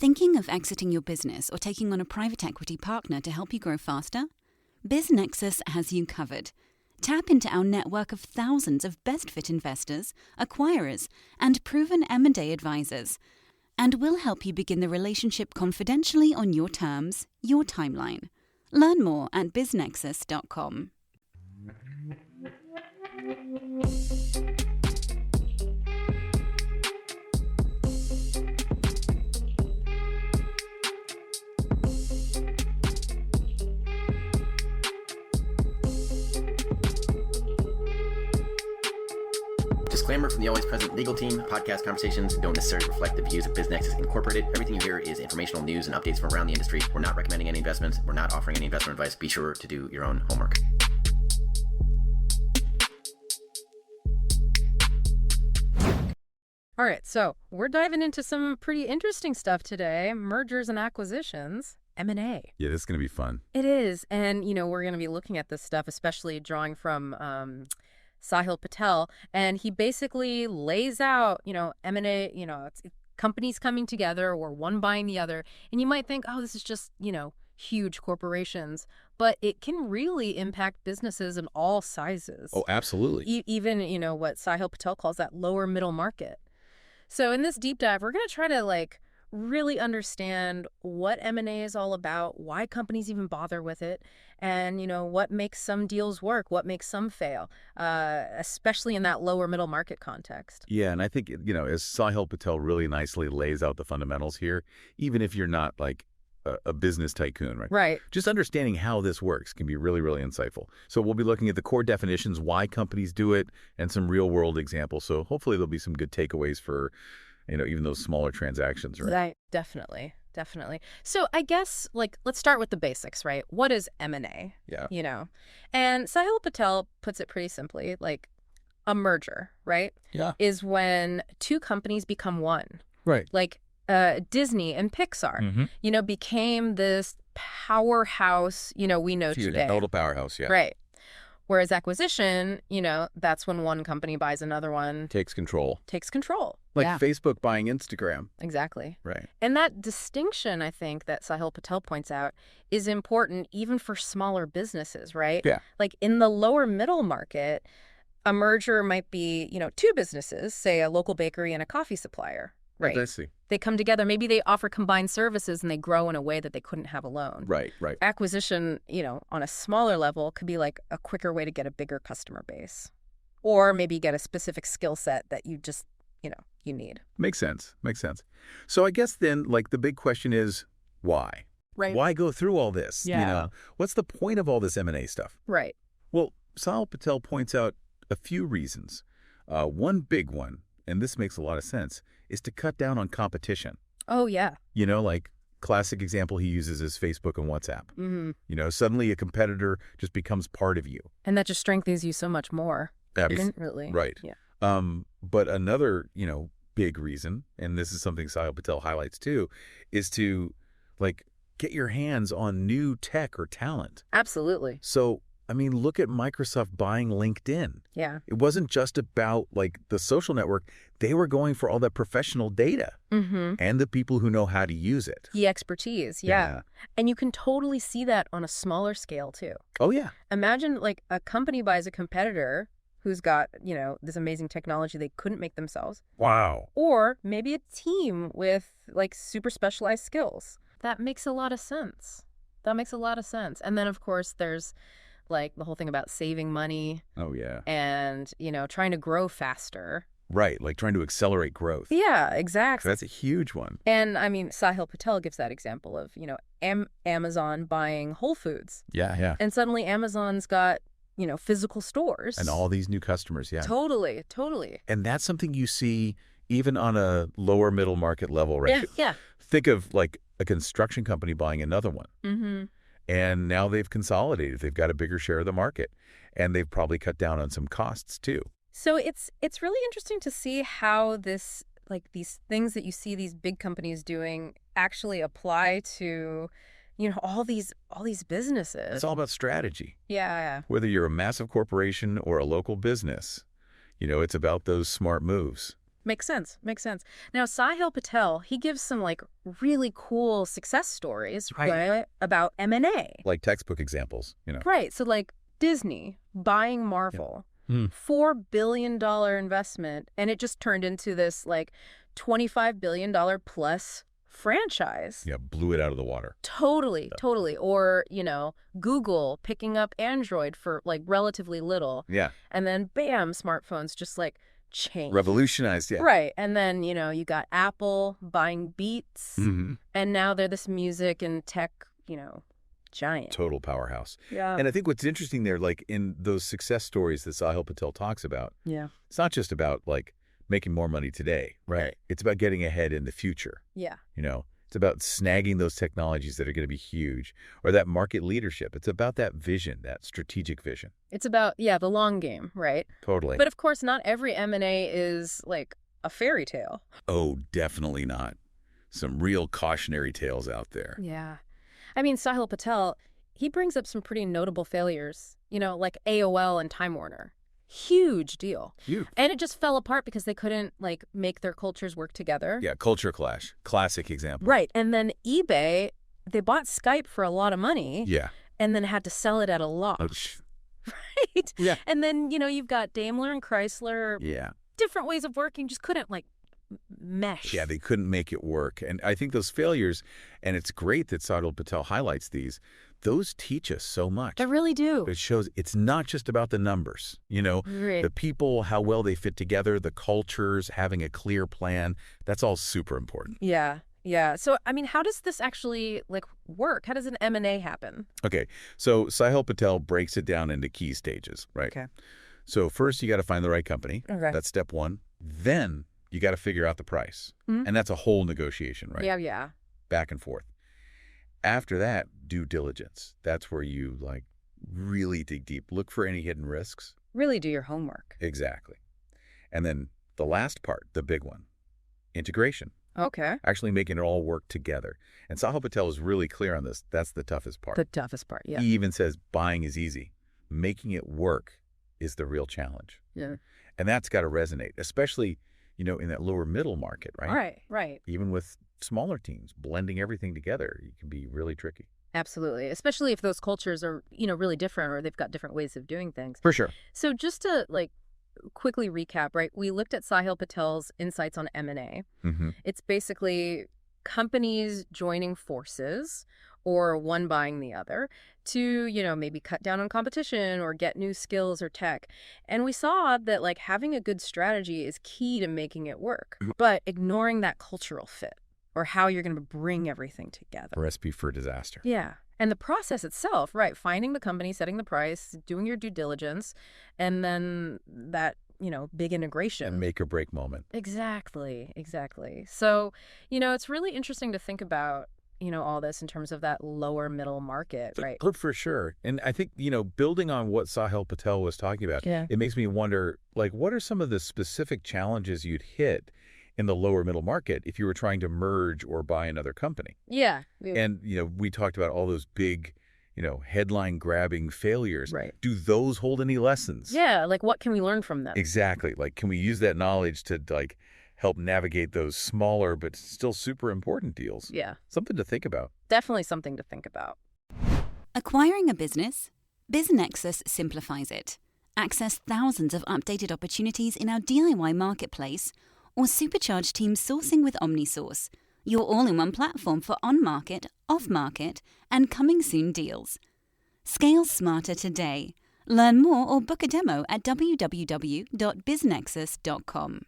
Thinking of exiting your business or taking on a private equity partner to help you grow faster? BizNexus has you covered. Tap into our network of thousands of best-fit investors, acquirers, and proven M&A advisors, and we'll help you begin the relationship confidentially on your terms, your timeline. Learn more at biznexus.com. Disclaimer from the always present legal team. Podcast conversations don't necessarily reflect the views of BizNexus Incorporated. Everything you hear is informational news and updates from around the industry. We're not recommending any investments. We're not offering any investment advice. Be sure to do your own homework. All right, so we're diving into some pretty interesting stuff today. Mergers and acquisitions, M&A. Yeah, this is going to be fun. It is. And, we're going to be looking at this stuff, especially drawing from Sahil Patel, and he basically lays out, M&A, it's companies coming together or one buying the other. And you might think, oh, this is just, huge corporations, but it can really impact businesses in all sizes. Oh, absolutely. Even, what Sahil Patel calls that lower middle market. So in this deep dive, we're going to try to really understand what M&A is all about, why companies even bother with it, and, what makes some deals work, what makes some fail, especially in that lower middle market context. Yeah, and I think, as Sahil Patel really nicely lays out the fundamentals here, even if you're not a business tycoon, right? Right. Just understanding how this works can be really, really insightful. So we'll be looking at the core definitions, why companies do it, and some real world examples. So hopefully there'll be some good takeaways for even those smaller transactions, right? Right. Definitely. So I guess, let's start with the basics, right? What is M&A? Yeah. And Sahil Patel puts it pretty simply, a merger, right? Yeah. Is when two companies become one. Right. Disney and Pixar, became this powerhouse, we know today. Total powerhouse, yeah. Right. Whereas acquisition, that's when one company buys another one. Takes control. Yeah. Facebook buying Instagram. Exactly. Right. And that distinction, I think, that Sahil Patel points out is important even for smaller businesses, right? Yeah. In the lower middle market, a merger might be, two businesses, say a local bakery and a coffee supplier. Right. I see. They come together. Maybe they offer combined services and they grow in a way that they couldn't have alone. Right. Acquisition, on a smaller level could be a quicker way to get a bigger customer base. Or maybe get a specific skill set that you just, you need. Makes sense. So I guess then, the big question is, why? Right. Why go through all this? Yeah. What's the point of all this M&A stuff? Right. Well, Sahil Patel points out a few reasons. One big one, and this makes a lot of sense, is to cut down on competition. Oh, yeah. Classic example he uses is Facebook and WhatsApp. Mm-hmm. Suddenly a competitor just becomes part of you. And that just strengthens you so much more. Really. Right. Yeah. But another, big reason, and this is something Sahil Patel highlights too, is to, get your hands on new tech or talent. Absolutely. So, look at Microsoft buying LinkedIn. Yeah. It wasn't just about, the social network. They were going for all that professional data and the people who know how to use it. The expertise, yeah. And you can totally see that on a smaller scale, too. Oh, yeah. Imagine, a company buys a competitor who's got, this amazing technology they couldn't make themselves. Wow. Or maybe a team with, super specialized skills. That makes a lot of sense. And then, of course, there's the whole thing about saving money. Oh, yeah. And, trying to grow faster. Right, trying to accelerate growth. Yeah, exactly. That's a huge one. And, Sahil Patel gives that example of, Amazon buying Whole Foods. Yeah. And suddenly Amazon's got, physical stores. And all these new customers, yeah. Totally. And that's something you see even on a lower middle market level, right? Yeah. Think of, a construction company buying another one. Mm-hmm. And now they've consolidated. They've got a bigger share of the market. And they've probably cut down on some costs, too. So it's really interesting to see how this, these things that you see these big companies doing actually apply to, all these businesses. It's all about strategy. Yeah. Whether you're a massive corporation or a local business, it's about those smart moves. Makes sense. Makes sense. Now, Sahil Patel, he gives some like really cool success stories right, about M&A. Like textbook examples, Right. So like Disney buying Marvel, $4 billion investment, and it just turned into this like $25 billion plus franchise. Yeah, blew it out of the water. Totally. Or, Google picking up Android for like relatively little. Yeah. And then bam, smartphones just like changed. Revolutionized, yeah. Right. And then, you got Apple buying Beats. And now they're this music and tech, giant. Total powerhouse. Yeah. And I think what's interesting there, like in those success stories that Sahil Patel talks about, it's not just about like making more money today, right? It's about getting ahead in the future. Yeah. It's about snagging those technologies that are going to be huge, or that market leadership. It's about that vision, that strategic vision. It's about, the long game, right? Totally. But of course, not every M&A is like a fairy tale. Oh, definitely not. Some real cautionary tales out there. Yeah. I mean, Sahil Patel, he brings up some pretty notable failures, like AOL and Time Warner. Huge deal. Huge. And it just fell apart because they couldn't like make their cultures work together. Yeah, culture clash. Classic example. Right. And then eBay, they bought Skype for a lot of money. Yeah. And then had to sell it at a loss. Right? Yeah. And then, you've got Daimler and Chrysler. Yeah. Different ways of working, just couldn't like mesh. Yeah, they couldn't make it work. And I think those failures, and it's great that Sahil Patel highlights those teach us so much. They really do. It shows it's not just about the numbers, Right. the people, how well they fit together, the cultures, having a clear plan. That's all super important. Yeah. Yeah. So, I mean, how does this actually like work? How does an M&A happen? Okay. So Sahil Patel breaks it down into key stages, right? Okay. So first you got to find the right company. Okay. That's step one. Then you got to figure out the price. And that's a whole negotiation, right? Yeah. Back and forth. After that, due diligence. That's where you like really dig deep. Look for any hidden risks. Really do your homework. Exactly. And then the last part, the big one, integration. Okay. Actually making it all work together. And Sahil Patel is really clear on this. That's the toughest part. The toughest part, yeah. He even says buying is easy. Making it work is the real challenge. Yeah. And that's got to resonate, especially, in that lower middle market, right? Right. Even with smaller teams, blending everything together, it can be really tricky. Absolutely. Especially if those cultures are, really different or they've got different ways of doing things. For sure. So just to like quickly recap, right? We looked at Sahil Patel's insights on M&A. It's basically companies joining forces or one buying the other to, maybe cut down on competition or get new skills or tech. And we saw that like having a good strategy is key to making it work, but ignoring that cultural fit or how you're going to bring everything together. A recipe for disaster. Yeah. And the process itself, right? Finding the company, setting the price, doing your due diligence, and then that, big integration. A make or break moment. Exactly. So, it's really interesting to think about, all this in terms of that lower middle market, right? For sure. And I think, building on what Sahil Patel was talking about, it makes me wonder, like, what are some of the specific challenges you'd hit in the lower middle market if you were trying to merge or buy another company? Yeah. And, we talked about all those big, headline grabbing failures. Right. Do those hold any lessons? Yeah. Like, what can we learn from them? Exactly. Like, can we use that knowledge to, like, help navigate those smaller but still super important deals? Yeah. Something to think about. Definitely something to think about. Acquiring a business? BizNexus simplifies it. Access thousands of updated opportunities in our DIY marketplace or supercharge team sourcing with OmniSource, your all-in-one platform for on-market, off-market, and coming-soon deals. Scale smarter today. Learn more or book a demo at www.biznexus.com.